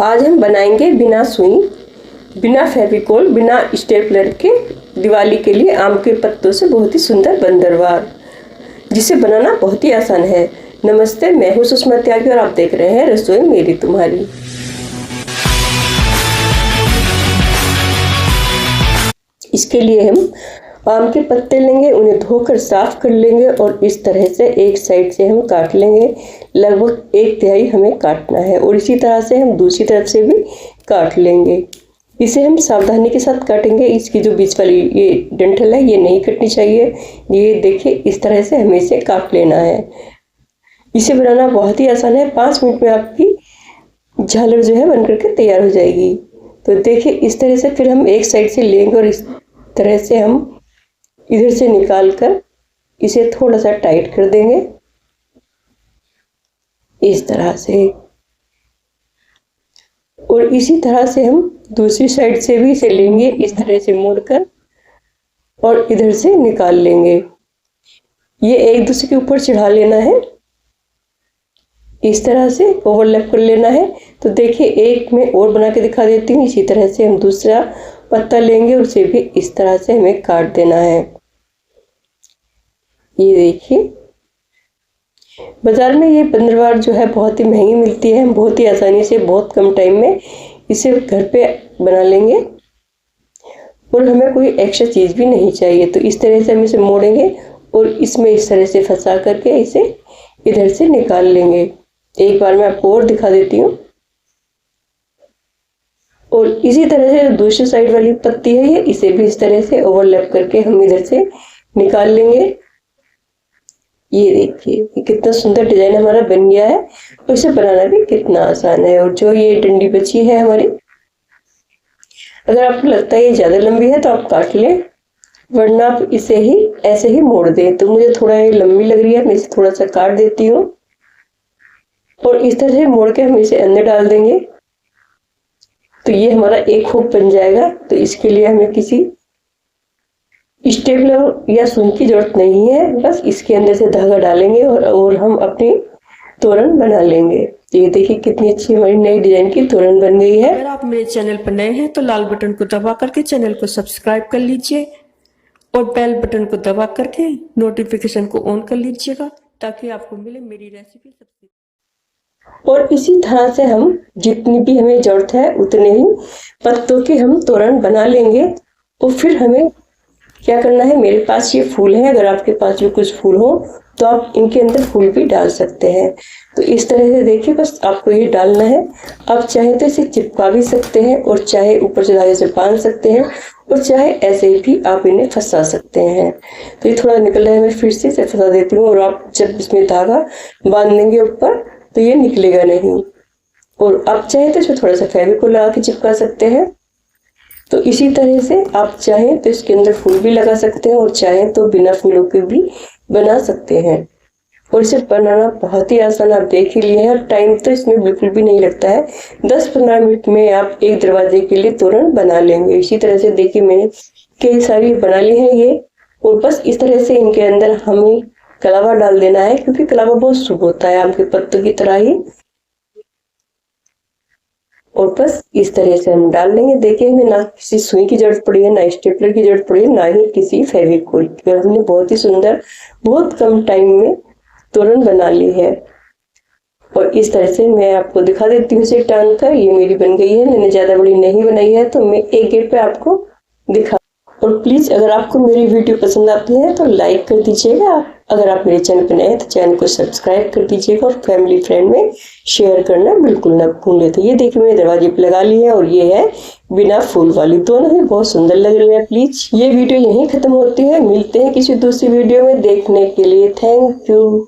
आज हम बनाएंगे बिना सुई, बिना फेविकोल, बिना स्टेपलर के दिवाली के लिए आम के पत्तों से बहुत ही सुंदर बंदरवार, जिसे बनाना बहुत ही आसान है। नमस्ते, मैं हूँ सुषमा त्यागी और आप देख रहे हैं रसोई मेरी तुम्हारी। इसके लिए हम आम के पत्ते लेंगे, उन्हें धोकर साफ कर लेंगे और इस तरह से एक साइड से हम काट लेंगे। लगभग 1/3 हमें काटना है और इसी तरह से हम दूसरी तरफ से भी काट लेंगे। इसे हम सावधानी के साथ काटेंगे। इसकी जो बीच वाली ये डंठल है ये नहीं कटनी चाहिए। ये देखिए, इस तरह से हमें इसे काट लेना है। इसे बनाना बहुत ही आसान है। 5 मिनट में आपकी झालर जो है बन करके तैयार हो जाएगी। तो देखिए, इस तरह से फिर हम एक साइड से लेंगे और इस तरह से हम इधर से निकाल कर इसे थोड़ा सा टाइट कर देंगे इस तरह से, और इसी तरह से हम दूसरी साइड से भी इसे लेंगे, इस तरह से मोड़कर और इधर से निकाल लेंगे। ये एक दूसरे के ऊपर चढ़ा लेना है, इस तरह से ओवरलैप कर लेना है। तो देखिए, एक मैं और बना के दिखा देती हूँ। इसी तरह से हम दूसरा पत्ता लेंगे, उसे भी इस तरह से हमें काट देना है। ये देखिए, बाजार में ये बंदरवार जो है बहुत ही महंगी मिलती है। हम बहुत ही आसानी से बहुत कम टाइम में इसे घर पे बना लेंगे और हमें कोई एक्स्ट्रा चीज़ भी नहीं चाहिए। तो इस तरह से हम इसे मोड़ेंगे और इसमें इस तरह से फंसा करके इसे इधर से निकाल लेंगे। एक बार मैं आपको और दिखा देती हूँ। और इसी तरह से दूसरी साइड वाली पत्ती है ये, इसे भी इस तरह से ओवरलैप करके हम इधर से निकाल लेंगे। ये देखिए, कितना सुंदर डिजाइन हमारा बन गया है और इसे बनाना भी कितना आसान है। और जो ये डंडी बची है हमारी, अगर आपको लगता है ये ज्यादा लंबी है तो आप काट लें, वरना आप इसे ही ऐसे ही मोड़ दें। तो मुझे थोड़ा ये लंबी लग रही है, मैं इसे थोड़ा सा काट देती हूँ और इस तरह से मोड़ के हम इसे अंदर डाल देंगे। तो ये हमारा एक हुक बन जाएगा। तो इसके लिए हमें किसी स्टेपलर या सुई की जरूरत नहीं है, बस इसके अंदर से धागा डालेंगे और हम अपनी तोरण बना लेंगे। तो ये देखिए, कितनी अच्छी हमारी नई डिजाइन की तोरण बन गई है। अगर आप मेरे चैनल पर नए हैं तो लाल बटन को दबा करके चैनल को सब्सक्राइब कर लीजिए और बेल बटन को दबा करके नोटिफिकेशन को ऑन कर लीजिएगा, ताकि आपको मिले मेरी रेसिपी सबसे। और इसी तरह से हम जितनी भी हमें जरूरत है उतने ही पत्तों के हम तोरण बना लेंगे। और फिर हमें क्या करना है, मेरे पास ये फूल है, अगर आपके पास भी कुछ फूल हो तो आप इनके अंदर फूल भी डाल सकते हैं। तो इस तरह से देखिए, बस आपको ये डालना है। आप चाहे तो इसे चिपका भी सकते हैं और चाहे ऊपर से धागे से बांध सकते हैं और चाहे ऐसे भी आप इन्हें फंसा सकते हैं। तो ये थोड़ा निकल रहा है, मैं फिर से इसे फंसा देती हूँ। और आप जब इसमें धागा बांध देंगे ऊपर तो ये निकलेगा नहीं। और आप चाहे तो इसमें थोड़ा सा फेविकोल लगा के चिपका सकते हैं। तो इसी तरह से आप चाहें तो इसके अंदर फूल भी लगा सकते हैं और चाहें तो बिना फूलों के भी बना सकते हैं। और इसे बनाना बहुत ही आसान, आप देख ही लिए हैं। टाइम तो इसमें बिल्कुल भी नहीं लगता है। 10-15 मिनट में आप एक दरवाजे के लिए तोरण बना लेंगे। इसी तरह से देखिए, मैंने कई सारी बना ली है ये। और बस इस तरह से इनके अंदर हमें कलावा डाल देना है, क्योंकि कलावा बहुत शुभ होता है आम के पत्तों की तरह ही। और बस इस तरह से हम डाल लेंगे। देखिए, हमें ना किसी सुई की जरूरत पड़ी है, ना स्टेपलर की जरूरत पड़ी है, ना ही किसी फेविकोल की। हमने बहुत ही सुंदर, बहुत कम टाइम में तोरण बना ली है। और इस तरह से मैं आपको दिखा देती हूँ इसे टांग कर। ये मेरी बन गई है, मैंने ज्यादा बड़ी नहीं बनाई है, तो मैं एक गेट पे आपको दिखा। और प्लीज, अगर आपको मेरी वीडियो पसंद आती है तो लाइक कर दीजिएगा। अगर आप मेरे चैनल पर नए हैं तो चैनल को सब्सक्राइब कर दीजिएगा और फैमिली फ्रेंड में शेयर करना बिल्कुल ना भूलें। तो ये देखिए, मैंने दरवाजे पे लगा ली है और ये है बिना फूल वाली। दोनों ही बहुत सुंदर लग रही है। प्लीज, ये वीडियो यहीं खत्म होती है। मिलते हैं किसी दूसरी वीडियो में। देखने के लिए थैंक यू।